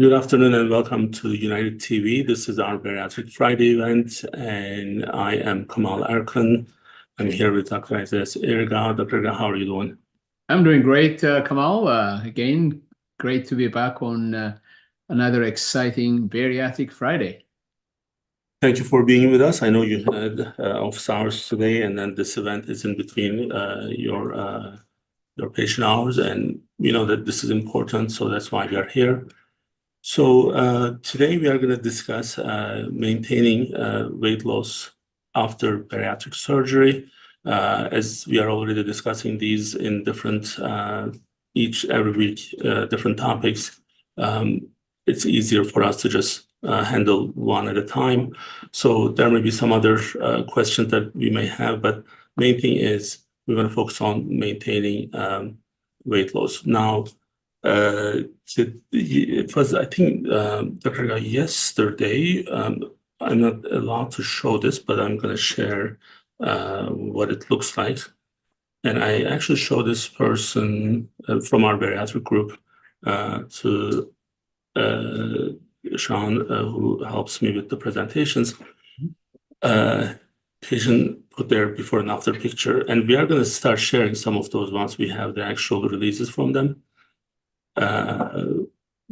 Good afternoon and welcome to United TV. This is our Bariatric Friday event, and I am Kemal Erkan. I'm here with Dr. Isaias Irgau. Dr. Irgau, how are you doing? I'm doing great, Kemal. Again, great to be back on another exciting Bariatric Friday. Thank you for being with us. I know you had office hours today, and then this event is in between your patient hours, and we know that this is important, so that's why we are here. So today we are going to discuss maintaining weight loss after bariatric surgery. As we are already discussing these in different, every week, different topics, it's easier for us to just handle one at a time. So there may be some other questions that we may have, but main thing is we're going to focus on maintaining weight loss. Now, it was, I think, Dr. Irgau, yesterday, I'm not allowed to show this, but I'm going to share what it looks like. And I actually showed this person from our bariatric group to Sean, who helps me with the presentations. Patient put their before and after picture, and we are going to start sharing some of those once we have the actual releases from them.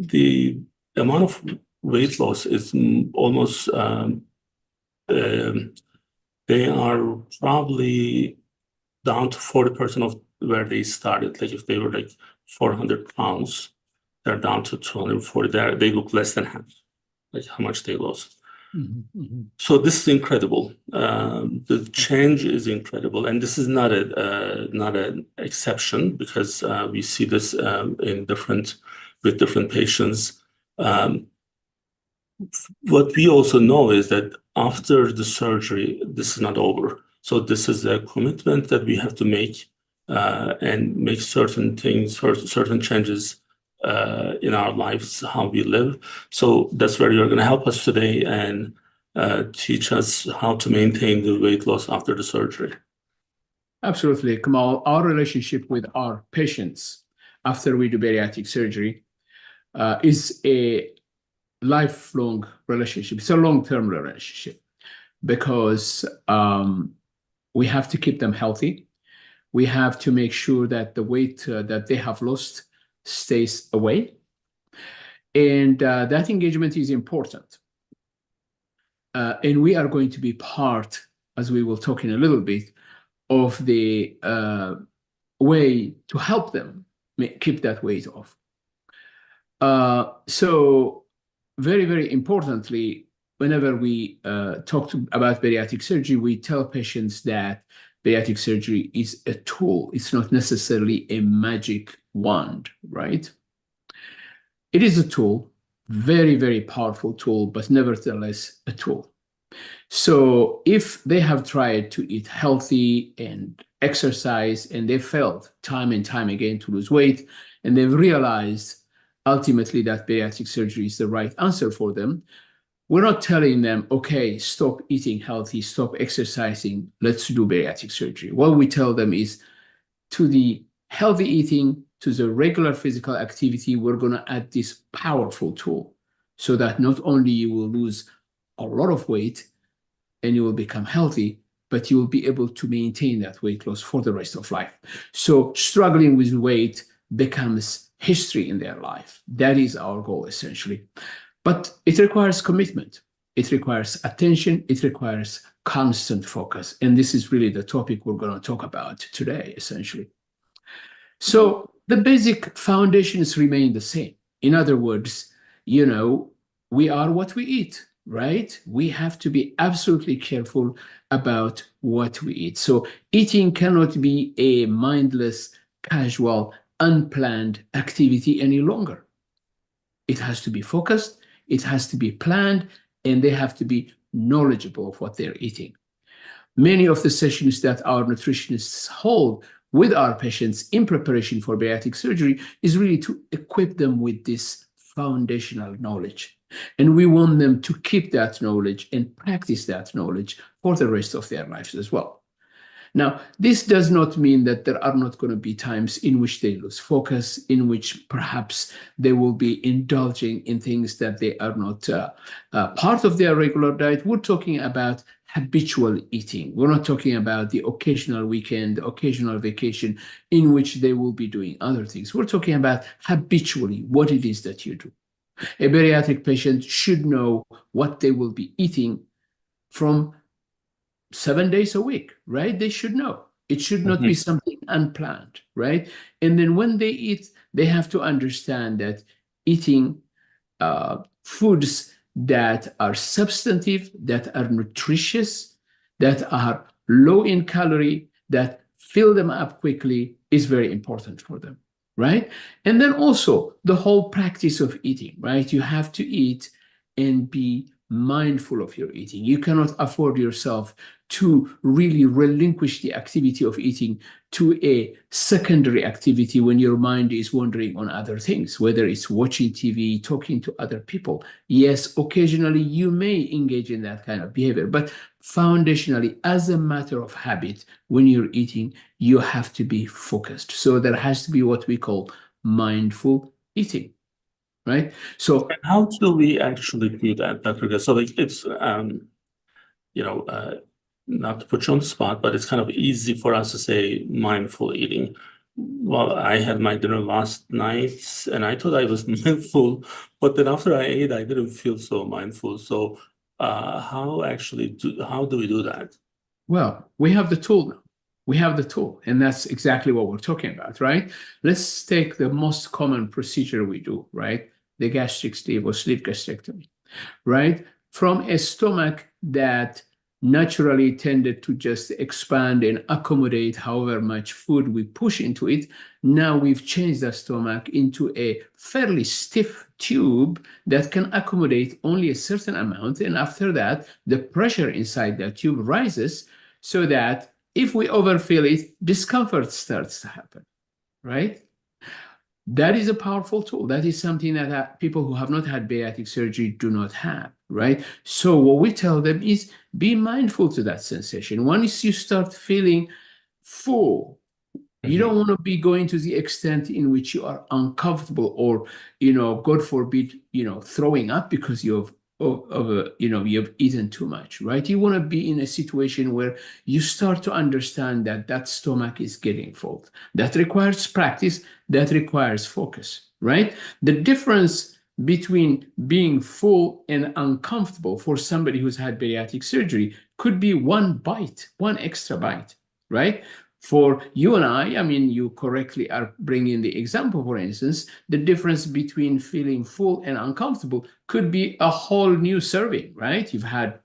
The amount of weight loss is almost, they are probably down to 40% of where they started. Like if they were like 400 pounds, they're down to 240. They look less than half, like how much they lost. So this is incredible. The change is incredible, and this is not an exception, because we see this with different patients. What we also know is that after the surgery, this is not over. So this is a commitment that we have to make and make certain things, certain changes in our lives, how we live. So that's where you're going to help us today and teach us how to maintain the weight loss after the surgery. Absolutely, Kemal. Our relationship with our patients after we do bariatric surgery is a lifelong relationship. It's a long-term relationship because we have to keep them healthy. We have to make sure that the weight that they have lost stays away, and that engagement is important. And we are going to be part, as we will talk in a little bit, of the way to help them keep that weight off. So very, very importantly, whenever we talk about bariatric surgery, we tell patients that bariatric surgery is a tool. It's not necessarily a magic wand, right? It is a tool, very, very powerful tool, but nevertheless a tool. So if they have tried to eat healthy and exercise, and they failed time and time again to lose weight, and they've realized ultimately that bariatric surgery is the right answer for them, we're not telling them, okay, stop eating healthy, stop exercising, let's do bariatric surgery. What we tell them is, to the healthy eating, to the regular physical activity, we're going to add this powerful tool so that not only you will lose a lot of weight and you will become healthy, but you will be able to maintain that weight loss for the rest of life. So struggling with weight becomes history in their life. That is our goal, essentially. But it requires commitment. It requires attention. It requires constant focus. And this is really the topic we're going to talk about today, essentially. So the basic foundations remain the same. In other words, we are what we eat, right? We have to be absolutely careful about what we eat. So eating cannot be a mindless, casual, unplanned activity any longer. It has to be focused. It has to be planned, and they have to be knowledgeable of what they're eating. Many of the sessions that our nutritionists hold with our patients in preparation for bariatric surgery is really to equip them with this foundational knowledge. And we want them to keep that knowledge and practice that knowledge for the rest of their lives as well. Now, this does not mean that there are not going to be times in which they lose focus, in which perhaps they will be indulging in things that they are not part of their regular diet. We're talking about habitual eating. We're not talking about the occasional weekend, occasional vacation in which they will be doing other things. We're talking about habitually what it is that you do. A bariatric patient should know what they will be eating from 7 days a week, right? They should know. It should not be something unplanned, right? And then when they eat, they have to understand that eating foods that are substantive, that are nutritious, that are low in calorie, that fill them up quickly is very important for them, right? And then also the whole practice of eating, right? You have to eat and be mindful of your eating. You cannot afford yourself to really relinquish the activity of eating to a secondary activity when your mind is wandering on other things, whether it's watching TV, talking to other people. Yes, occasionally you may engage in that kind of behavior, but foundationally, as a matter of habit, when you're eating, you have to be focused. So there has to be what we call mindful eating, right? So how do we actually do that, Dr. So like it's not to put you on the spot, but it's kind of easy for us to say mindful eating. Well, I had my dinner last night and I thought I was mindful, but then after I ate, I didn't feel so mindful. So how do we do that? well, we have the tool now. We have the tool, and that's exactly what we're talking about, right? Let's take the most common procedure we do, right? The gastric sleeve or sleeve gastrectomy, right? From a stomach that naturally tended to just expand and accommodate however much food we push into it. Now we've changed the stomach into a fairly stiff tube that can accommodate only a certain amount. And after that, the pressure inside that tube rises so that if we overfill it, discomfort starts to happen, right? That is a powerful tool. That is something that people who have not had bariatric surgery do not have, right? So what we tell them is be mindful to that sensation. Once you start feeling full, you don't want to be going to the extent in which you are uncomfortable or, God forbid, throwing up because you've eaten too much, right? You want to be in a situation where you start to understand that stomach is getting full. That requires practice, that requires focus, right? The difference between being full and uncomfortable for somebody who's had bariatric surgery could be one bite, one extra bite, right? For you and I mean, you correctly are bringing the example, for instance, the difference between feeling full and uncomfortable could be a whole new serving, right? You've had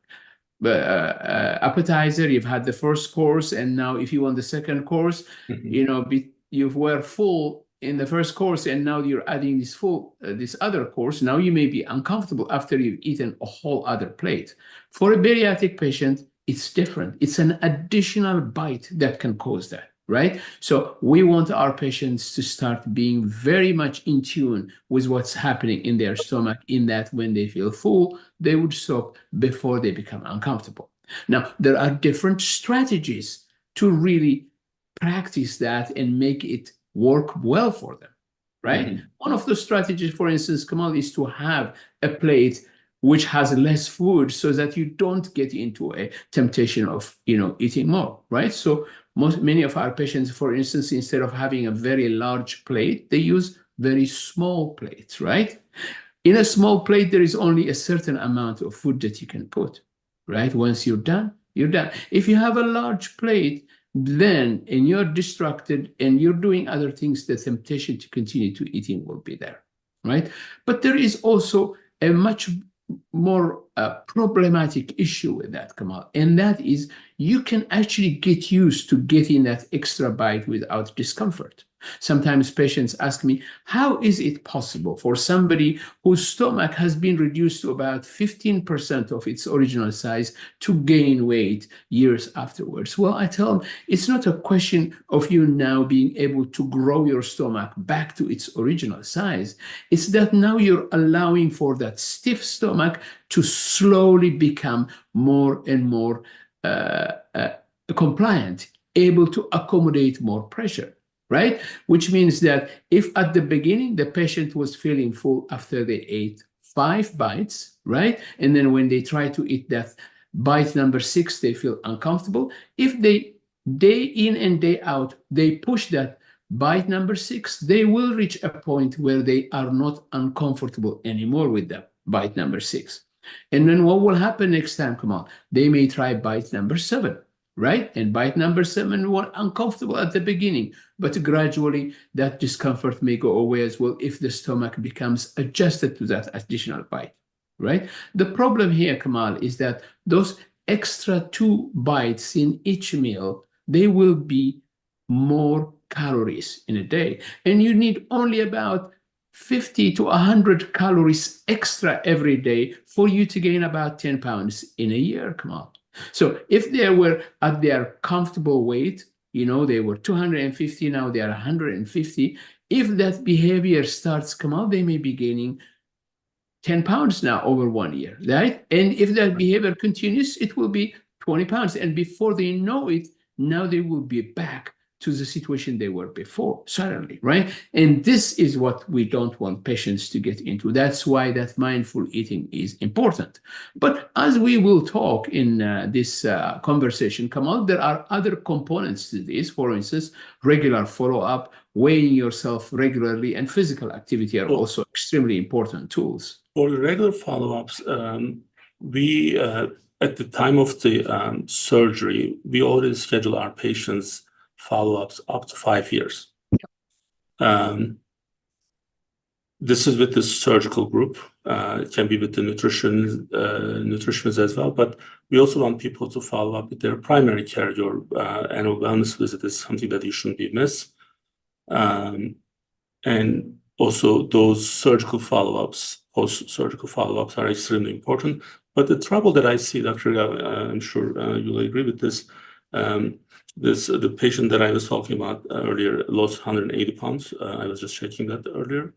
appetizer, you've had the first course, and now if you want the second course, you were full in the first course, and now you're adding this other course. Now you may be uncomfortable after you've eaten a whole other plate. For a bariatric patient, it's different. It's an additional bite that can cause that, right? So we want our patients to start being very much in tune with what's happening in their stomach, in that when they feel full, they would stop before they become uncomfortable. Now, there are different strategies to really practice that and make it work well for them, right? One of the strategies, for instance, Kemal, is to have a plate which has less food so that you don't get into a temptation of, eating more, right? So many of our patients, for instance, instead of having a very large plate, they use very small plates, right? In a small plate, there is only a certain amount of food that you can put, right? Once you're done, you're done. If you have a large plate, then, and you're distracted and you're doing other things, the temptation to continue to eating will be there, right? But there is also a much more problematic issue with that, Kemal, and that is you can actually get used to getting that extra bite without discomfort. Sometimes patients ask me, how is it possible for somebody whose stomach has been reduced to about 15% of its original size to gain weight years afterwards? Well, I tell them it's not a question of you now being able to grow your stomach back to its original size. It's that now you're allowing for that stiff stomach to slowly become more and more compliant able to accommodate more pressure, right? Which means that if at the beginning the patient was feeling full after they ate 5 bites, right? And then when they try to eat that bite number 6, they feel uncomfortable. If they, day in and day out, they push that bite number 6, they will reach a point where they are not uncomfortable anymore with that bite number 6. And then what will happen next time, Kemal? They may try bite number 7, right? And bite number 7 were uncomfortable at the beginning, but gradually that discomfort may go away as well if the stomach becomes adjusted to that additional bite, right? The problem here, Kemal, is that those extra 2 bites in each meal, they will be more calories in a day. And you need only about 50 to 100 calories extra every day for you to gain about 10 pounds in a year, Kemal. So if they were at their comfortable weight, they were 250, now they are 150. If that behavior starts, Kemal, they may be gaining 10 pounds now over 1 year, right? And if that behavior continues, it will be 20 pounds. And before they know it, now they will be back to the situation they were before, suddenly, right? And this is what we don't want patients to get into. That's why that mindful eating is important. But as we will talk in this conversation, Kamal, there are other components to this. For instance, regular follow-up, weighing yourself regularly, and physical activity are also extremely important tools. For the regular follow-ups, we, at the time of the surgery, we already schedule our patients follow-ups up to 5 years. This is with the surgical group. It can be with the nutritionists as well, but we also want people to follow up with their primary care. Your annual wellness visit is something that you shouldn't be missed. And also those surgical follow-ups, post-surgical follow-ups are extremely important. But the trouble that I see, Dr. Irgau, I'm sure you'll agree with this, the patient that I was talking about earlier lost 180 pounds. I was just checking that earlier.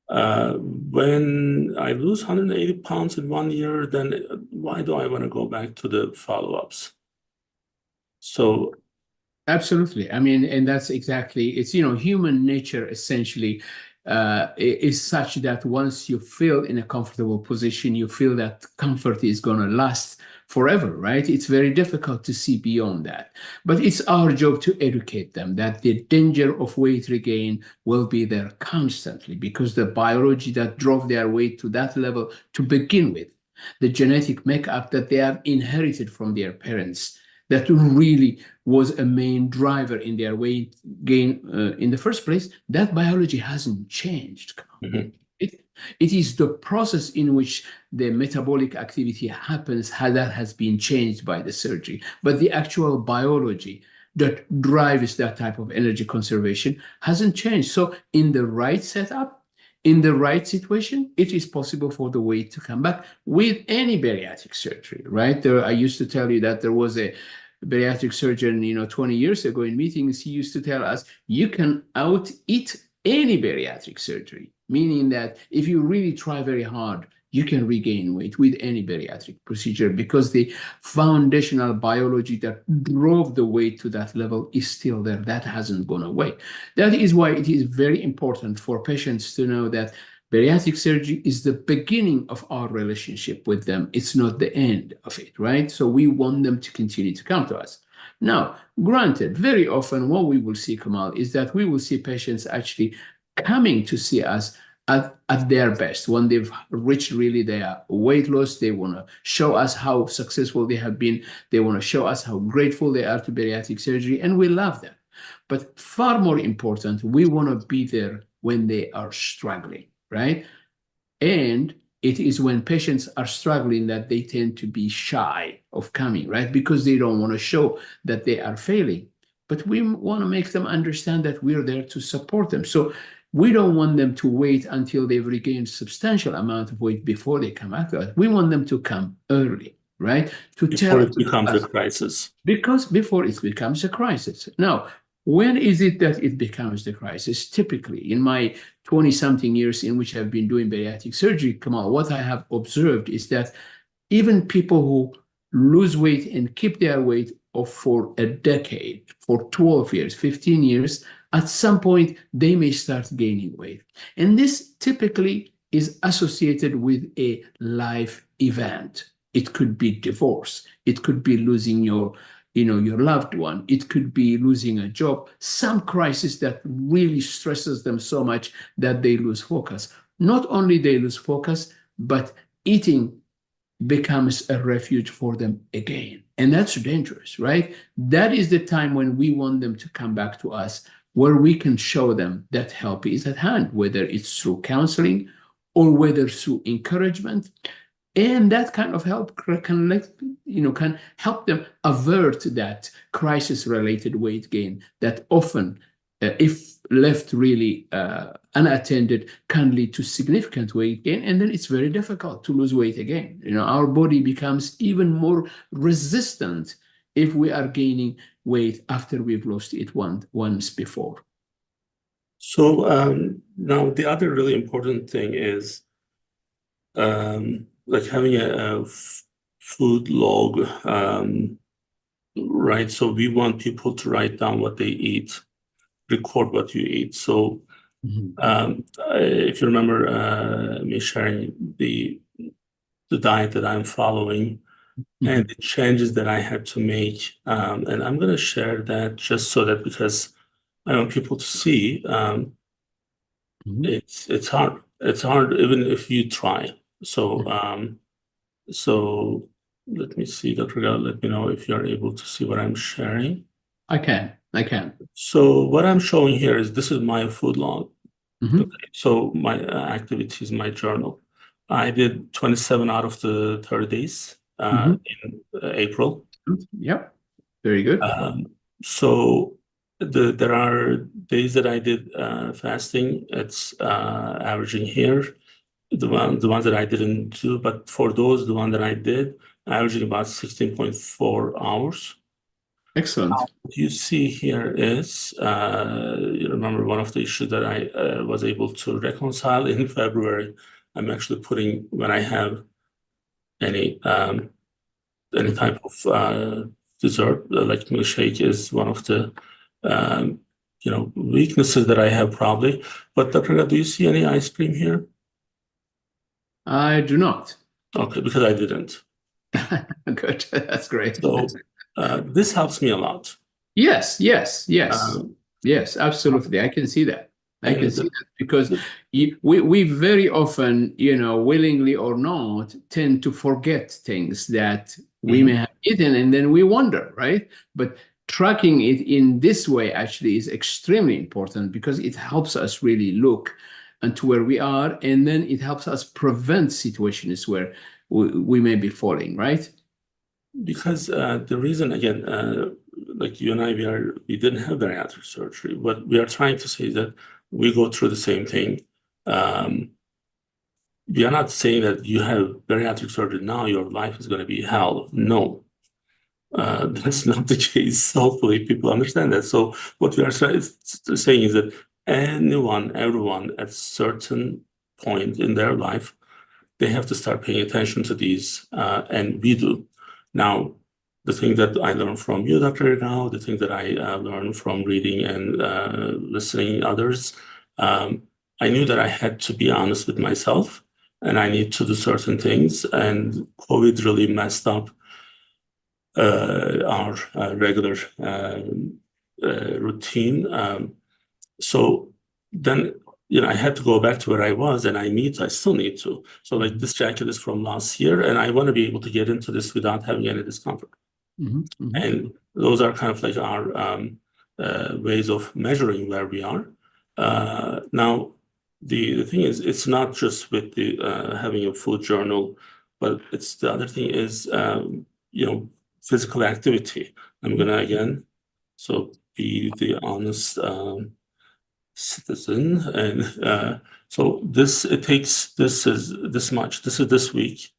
When I lose 180 pounds in 1 year, then why do I want to go back to the follow-ups? So absolutely. I mean, and that's exactly, it's, human nature essentially is such that once you feel in a comfortable position, you feel that comfort is going to last forever, right? It's very difficult to see beyond that. But it's our job to educate them that the danger of weight regain will be there constantly because the biology that drove their weight to that level to begin with, the genetic makeup that they have inherited from their parents, that really was a main driver in their weight gain in the first place, that biology hasn't changed. Mm-hmm. It is the process in which the metabolic activity happens that has been changed by the surgery. But the actual biology that drives that type of energy conservation hasn't changed. So in the right setup, in the right situation, it is possible for the weight to come back with any bariatric surgery, right? I used to tell you that there was a bariatric surgeon, 20 years ago in meetings, he used to tell us, you can out-eat any bariatric surgery, meaning that if you really try very hard, you can regain weight with any bariatric procedure because the foundational biology that drove the weight to that level is still there. That hasn't gone away. That is why it is very important for patients to know that bariatric surgery is the beginning of our relationship with them. It's not the end of it, right? So we want them to continue to come to us. Now, granted, very often what we will see, Kemal, is that we will see patients actually coming to see us at their best. When they've reached really their weight loss, they want to show us how successful they have been. They want to show us how grateful they are to bariatric surgery, and we love that. But far more important, we want to be there when they are struggling, right? And it is when patients are struggling that they tend to be shy of coming, right? Because they don't want to show that they are failing. But we want to make them understand that we're there to support them. So we don't want them to wait until they've regained substantial amount of weight before they come after us. We want them to come early, right? Before it becomes a crisis. Because before it becomes a crisis. Now, when is it that it becomes the crisis? Typically, in my 20-something years in which I've been doing bariatric surgery, Kemal, what I have observed is that even people who lose weight and keep their weight or for a decade, for 12 years, 15 years, at some point they may start gaining weight. And this typically is associated with a life event. It could be divorce. It could be losing your loved one. It could be losing a job, some crisis that really stresses them so much that they lose focus. Not only they lose focus, but eating becomes a refuge for them again. And that's dangerous, right? That is the time when we want them to come back to us, where we can show them that help is at hand, whether it's through counseling or whether through encouragement. And that kind of help can help them avert that crisis-related weight gain that often, if left really unattended, can lead to significant weight gain, and then it's very difficult to lose weight again. Our body becomes even more resistant if we are gaining weight after we've lost it once before. So now the other really important thing is like having a food log, right? So we want people to write down what they eat, record what you eat. So if you remember me sharing the diet that I'm following and the changes that I had to make, and I'm going to share that just so that, because I want people to see, it's hard. It's hard even if you try. So so let me see, Dr. Irgau, let me know if you're able to see what I'm sharing. I can. So what I'm showing here is, this is my food log. Mm-hmm. Okay. So my activities, my journal. I did 27 out of the 30 days in April. Yep. Very good. So there are days that I did fasting. It's averaging here. The ones that I didn't do, but for those, the one that I did, averaging about 16.4 hours. Excellent. What you see here is, you remember one of the issues that I was able to reconcile in February. I'm actually putting, when I have any type of dessert, like milkshake is one of the weaknesses that I have probably. But Dr. Irgau, do you see any ice cream here? I do not. Okay, because I didn't. Good. That's great. So this helps me a lot. Yes, absolutely. I can see that. Because we very often, willingly or not, tend to forget things that we may have eaten, and then we wonder, right? But tracking it in this way actually is extremely important, because it helps us really look into where we are, and then it helps us prevent situations where we may be falling, right? Because the reason, again, like you and I, we didn't have bariatric surgery. What we are trying to say is that we go through the same thing. We are not saying that you have bariatric surgery now, your life is going to be hell. No, that's not the case. Hopefully people understand that. So what we are saying is that everyone at a certain point in their life, they have to start paying attention to these, and we do. Now, the thing that I learned from you, Dr. Irgau, the thing that I learned from reading and listening to others, I knew that I had to be honest with myself, and I need to do certain things. And COVID really messed up our regular routine. So then, I had to go back to where I was, and I still need to. So like this jacket is from last year, and I want to be able to get into this without having any discomfort. And those are kind of like our ways of measuring where we are. Now, the thing is, it's not just with the having a food journal, but it's the other thing is, physical activity. I'm gonna again, so be the honest citizen, and so this is this much. This is this week,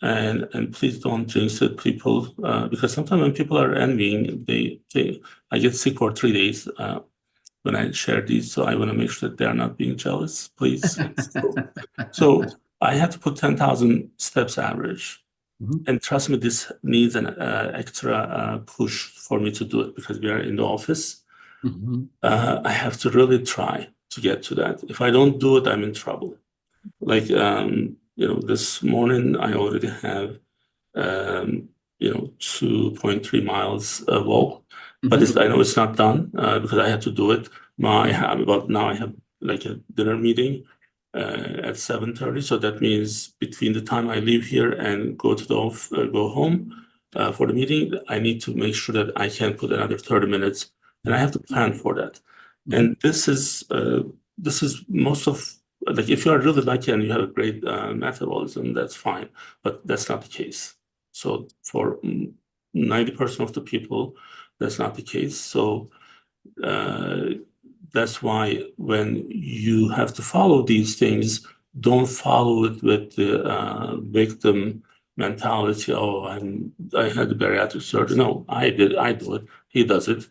and please don't jinx it, people, because sometimes when people are envying, I get sick for 3 days when I share these, so I want to make sure that they are not being jealous, please. So I had to put 10,000 steps average. And trust me, this needs an extra push for me to do it because we are in the office. I have to really try to get to that. If I don't do it, I'm in trouble. Like, this morning I already have, 2.3 miles walk, but I know it's not done because I had to do it. Now I have like a dinner meeting at 7:30. So that means between the time I leave here and go home for the meeting, I need to make sure that I can put another 30 minutes, and I have to plan for that. And this is most of, like, if you are really lucky and you have a great metabolism, that's fine, but that's not the case. So for 90% of the people, that's not the case. So that's why when you have to follow these things, don't follow it with the victim mentality. Oh, I had a bariatric surgery. No, I do it. He does it.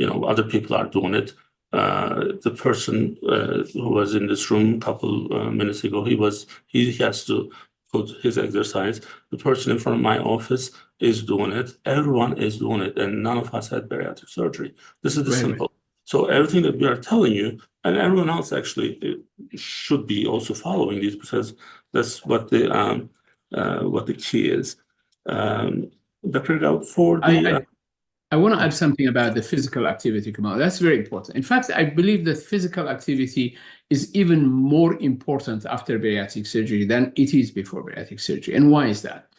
Other people are doing it. The person who was in this room a couple minutes ago, he has to put his exercise. The person in front of my office is doing it. Everyone is doing it, and none of us had bariatric surgery. This is the simple. So everything that we are telling you, and everyone else actually should be also following these, because that's what the key is. Dr. Irgau, for the I want to add something about the physical activity, Kemal. That's very important. In fact, I believe that physical activity is even more important after bariatric surgery than it is before bariatric surgery. And why is that?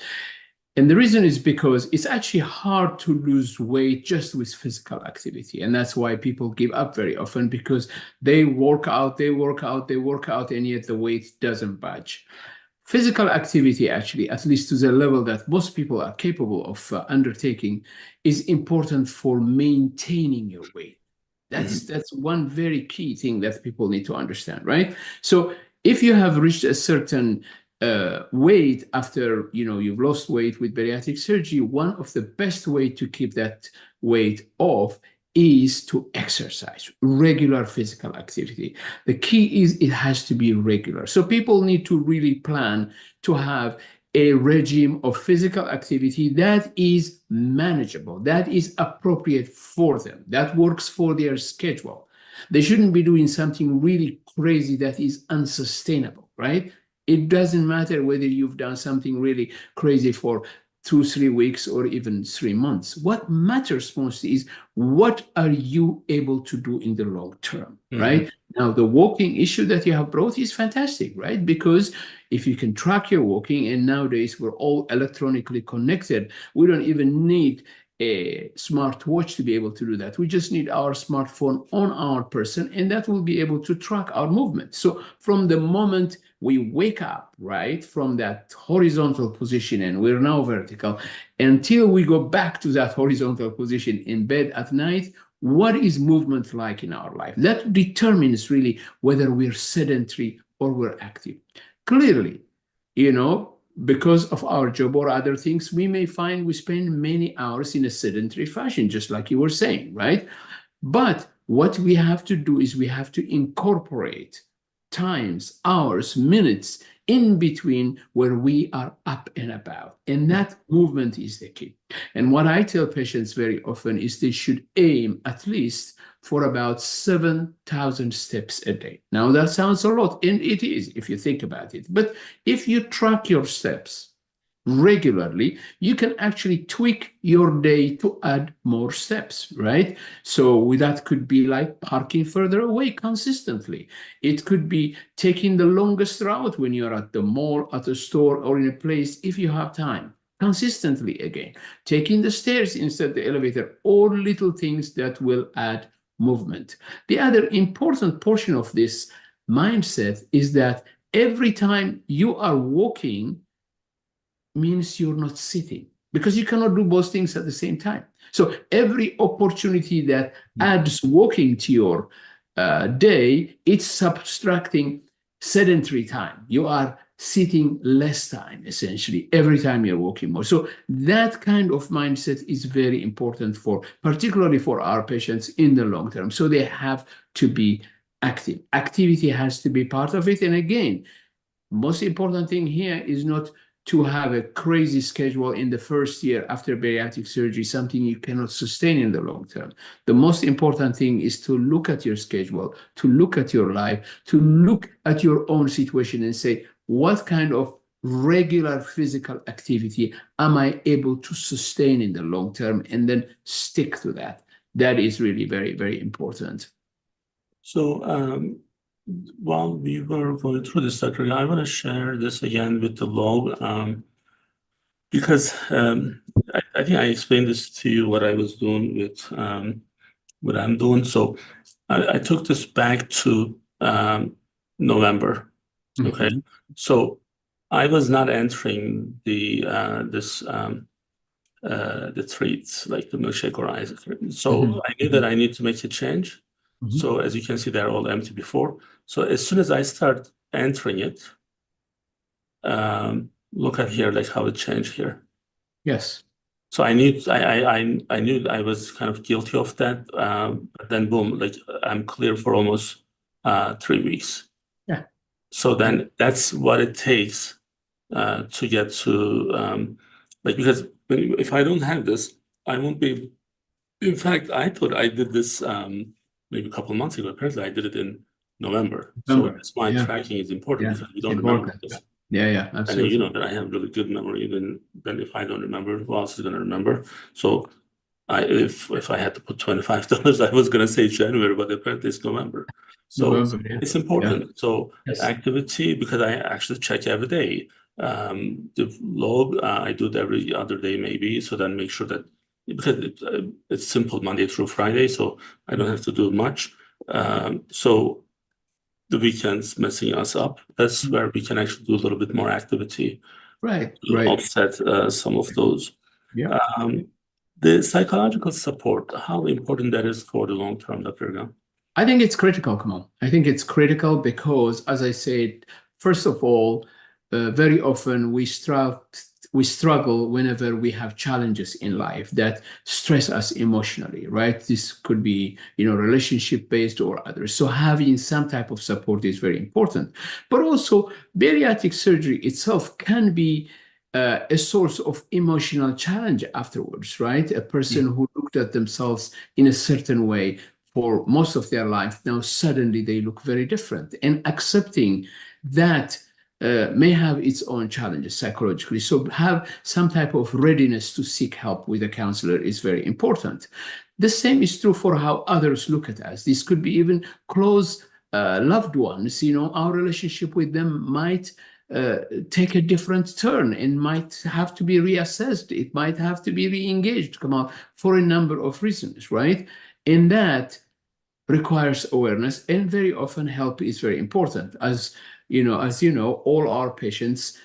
And the reason is because it's actually hard to lose weight just with physical activity. And that's why people give up very often, because they work out, and yet the weight doesn't budge. Physical activity, actually, at least to the level that most people are capable of undertaking, is important for maintaining your weight. That's one very key thing that people need to understand, right? So if you have reached a certain weight after you've lost weight with bariatric surgery, one of the best way to keep that weight off is to exercise, regular physical activity. The key is it has to be regular. So people need to really plan to have a regime of physical activity that is manageable, that is appropriate for them, that works for their schedule. They shouldn't be doing something really crazy that is unsustainable, right? It doesn't matter whether you've done something really crazy for 2-3 weeks or even 3 months. What matters most is what are you able to do in the long term, right? Now, the walking issue that you have brought is fantastic, right? Because if you can track your walking, and nowadays we're all electronically connected, we don't even need a smartwatch to be able to do that. We just need our smartphone on our person, and that will be able to track our movement. So from the moment we wake up, right, from that horizontal position, and we're now vertical, until we go back to that horizontal position in bed at night, what is movement like in our life? That determines really whether we're sedentary or we're active. Clearly, because of our job or other things, we may find we spend many hours in a sedentary fashion, just like you were saying, right? But what we have to do is we have to incorporate times, hours, minutes in between where we are up and about. And that movement is the key. And what I tell patients very often is they should aim at least for about 7,000 steps a day. Now, that sounds a lot, and it is if you think about it. But if you track your steps regularly, you can actually tweak your day to add more steps, right? So that could be like parking further away consistently. It could be taking the longest route when you're at the mall, at a store, or in a place if you have time. Consistently again, taking the stairs instead of the elevator, all little things that will add movement. The other important portion of this mindset is that every time you are walking means you're not sitting, because you cannot do both things at the same time. So every opportunity that adds walking to your day, it's subtracting sedentary time. You are sitting less time, essentially, every time you're walking more. So that kind of mindset is very important particularly for our patients in the long term. So they have to be active. Activity has to be part of it. And again, most important thing here is not to have a crazy schedule in the first year after bariatric surgery, something you cannot sustain in the long term. The most important thing is to look at your schedule, to look at your life, to look at your own situation and say, what kind of regular physical activity am I able to sustain in the long term, and then stick to that. That is really very, very important. So while we were going through this, Dr. I want to share this again with the log because I think I explained this to you what I was doing with what I'm doing. So I took this back to November. Okay, so I was not entering the treats like the milkshake or ice cream. So I knew that I need to make a change. So as you can see, they're all empty before. So as soon as I start entering it, look at here, like how it changed here. Yes. So I knew I was kind of guilty of that. But then boom, like I'm clear for almost 3 weeks. Yeah. So then that's what it takes to get to like, because if I don't have this, I won't be. In fact, I thought I did this maybe a couple of months ago. Apparently, I did it in November. So that's why tracking is important, because we don't remember this. Yeah, absolutely. And you know that I have really good memory. Then if I don't remember, who else is going to remember? So if I had to put $25, I was going to say January, but apparently it's November. So it's important. So activity, because I actually check every day. The log, I do it every other day maybe. So then make sure that, because it's simple Monday through Friday, so I don't have to do much. So the weekends messing us up, that's where we can actually do a little bit more activity. Right. Offset some of those. Yeah. The psychological support, how important that is for the long term, Dr. Ergau? I think it's critical, Kemal. I think it's critical because, as I said, first of all, very often we struggle whenever we have challenges in life that stress us emotionally, right? This could be, relationship-based or others. So having some type of support is very important. But also, bariatric surgery itself can be a source of emotional challenge afterwards, right? A person who looked at themselves in a certain way for most of their life, now suddenly they look very different. And accepting that may have its own challenges psychologically. So have some type of readiness to seek help with a counselor is very important. The same is true for how others look at us. This could be even close loved ones. Our relationship with them might take a different turn and might have to be reassessed. It might have to be re-engaged, come out for a number of reasons, right? And that requires awareness, and very often help is very important. As you know, all our patients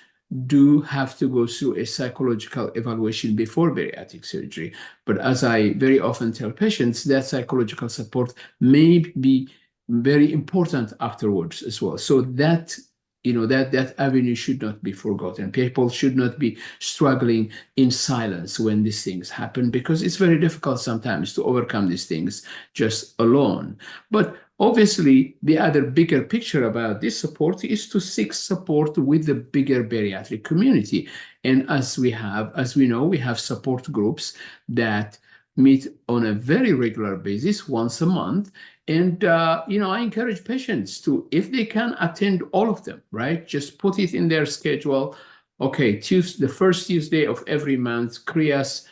do have to go through a psychological evaluation before bariatric surgery. But as I very often tell patients, that psychological support may be very important afterwards as well. So that that avenue should not be forgotten. People should not be struggling in silence when these things happen, because it's very difficult sometimes to overcome these things just alone. But obviously, the other bigger picture about this support is to seek support with the bigger bariatric community. And as we know, we have support groups that meet on a very regular basis, once a month. And, I encourage patients to, if they can, attend all of them, right? Just put it in their schedule. Okay, the first Tuesday of every month, CHRIAS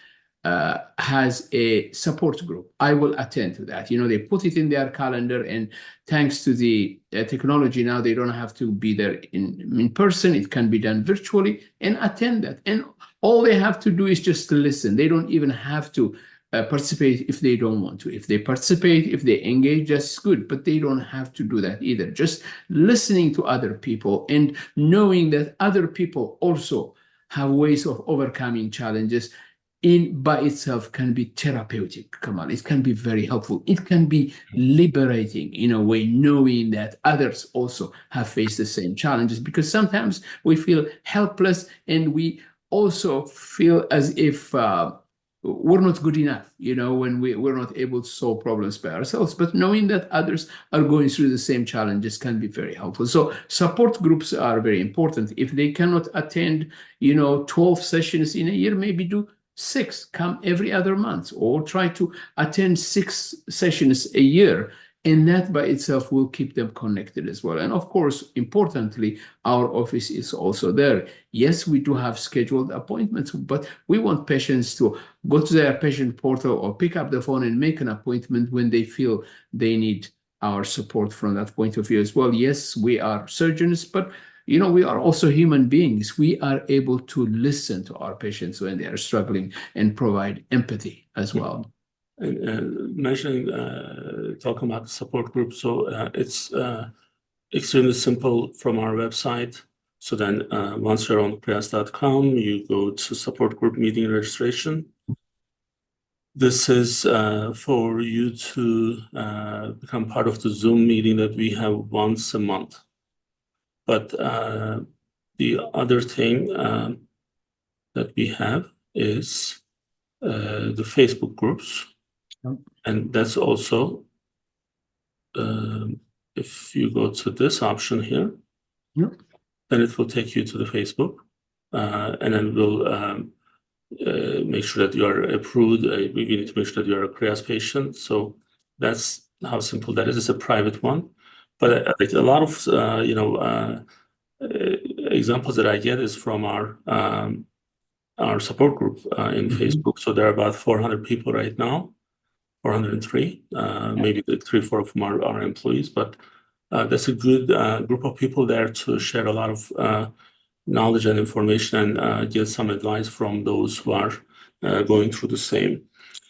has a support group. I will attend to that. They put it in their calendar, and thanks to the technology now, they don't have to be there in person. It can be done virtually, and attend that. And all they have to do is just to listen. They don't even have to participate if they don't want to. If they participate, if they engage, that's good, but they don't have to do that either. Just listening to other people and knowing that other people also have ways of overcoming challenges by itself can be therapeutic, Kemal. It can be very helpful. It can be liberating in a way, knowing that others also have faced the same challenges, because sometimes we feel helpless, and we also feel as if we're not good enough, when we're not able to solve problems by ourselves. But knowing that others are going through the same challenges can be very helpful. So support groups are very important. If they cannot attend, 12 sessions in a year, maybe do 6, come every other month, or try to attend 6 sessions a year. And that by itself will keep them connected as well. And of course, importantly, our office is also there. Yes, we do have scheduled appointments, but we want patients to go to their patient portal or pick up the phone and make an appointment when they feel they need our support from that point of view as well. Yes, we are surgeons, but we are also human beings. We are able to listen to our patients when they are struggling and provide empathy as well. Mentioning, talking about the support group, so it's extremely simple from our website. So then once you're on CHRIAS.com, you go to support group meeting registration. This is for you to become part of the Zoom meeting that we have once a month. But the other thing that we have is the Facebook groups. And that's also, if you go to this option here, then it will take you to the Facebook, and then we'll make sure that you are approved. We need to make sure that you are a CHRIAS patient. So that's how simple that is. It's a private one, but a lot of examples that I get is from our support group in Facebook. So there are about 400 people right now. 403, maybe 3-4 of them are our employees, but that's a good group of people there to share a lot of knowledge and information and get some advice from those who are going through the same.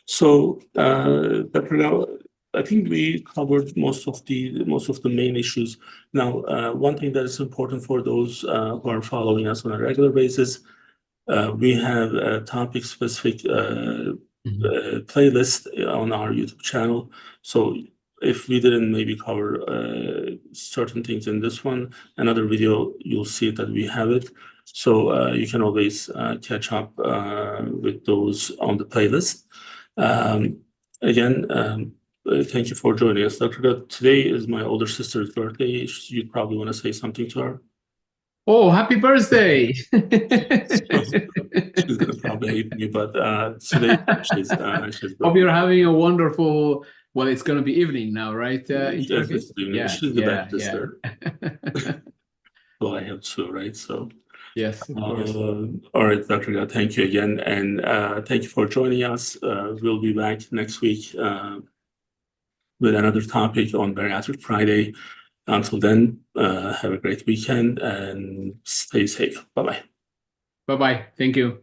So, Dr. Irgau, I think we covered most of the main issues. Now, one thing that is important for those who are following us on a regular basis, we have a topic-specific playlist on our YouTube channel. So if we didn't maybe cover certain things in this one, another video, you'll see that we have it. So you can always catch up with those on the playlist. Again, thank you for joining us. Dr. Irgau, today is my older sister's birthday. You probably want to say something to her. Oh, happy birthday! She's gonna probably hate me, but today she's Hope you're having a wonderful. Well, it's gonna be evening now, right? In Turkey? Yeah, she's the best sister. Well, I have two, right? So yes, of course. All right, Dr. Irgau, thank you again, and thank you for joining us. We'll be back next week with another topic on Bariatric Friday. Until then, have a great weekend and stay safe. Bye-bye. Bye-bye. Thank you.